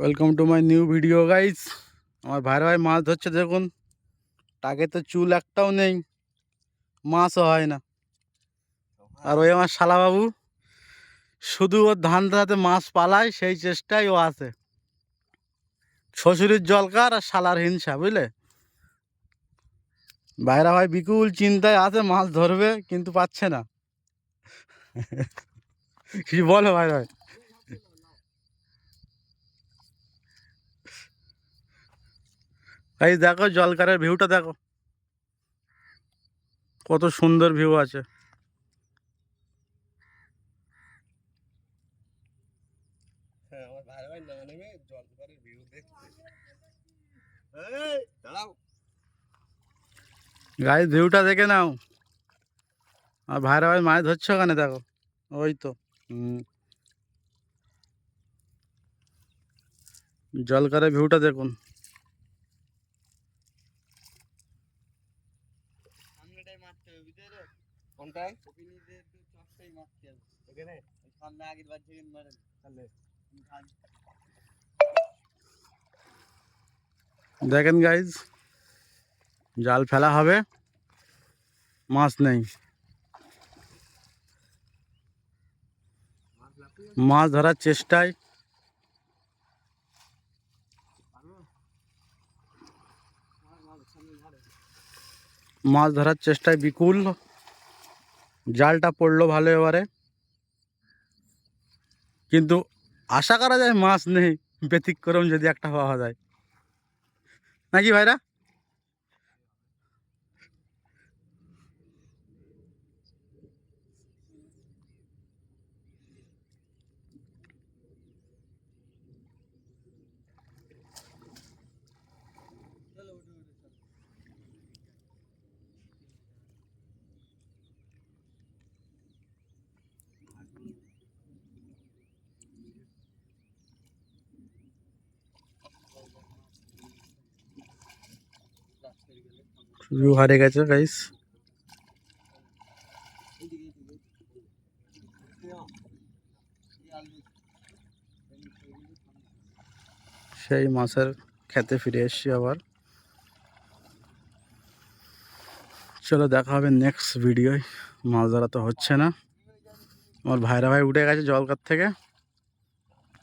Welcome to my new video guys. আমার ভাই মাছ ধরছে দেখুন। টাকে তো চুল একটাও নেই, মাছও হয় না। আর ওই আমার শালাবাবু শুধু ওর ধান্দাতে মাছ পালায়, সেই চেষ্টায় ও আছে। শ্বশুরের জলকার আর শালার হিংসা, বুঝলে। ভাইরা ভাই বিকুল চিন্তায় আছে, মাছ ধরবে কিন্তু পাচ্ছে না। কি বলো ভাই ভাই? এই দেখো জলকারের ভিউটা দেখো, কত সুন্দর ভিউ আছে। গাইস ভিউটা দেখে নাও। আর ভাইরা ভাই মাছ ধরছে ওখানে দেখো, ওই তো জলকারের ভিউটা দেখুন। দেখেন গাইজ, জাল ফেলা হবে, মাছ নেই। মাছ ধরার চেষ্টায় বিকুল। জালটা পড়লো ভালো এবারে, কিন্তু আশা করা যায় মাছ নেই। ব্যতিক্রম যদি একটা পাওয়া যায়, নাকি ভাইরা? ভিউ হারিয়ে গেছে গাইস। সেই মাছের খেতে ফিরে এসছি আবার। চলো দেখা হবে নেক্সট ভিডিওয়। মাছ ধরা তো হচ্ছে না, আমার ভাইরা ভাই উঠে গেছে জলকার থেকে।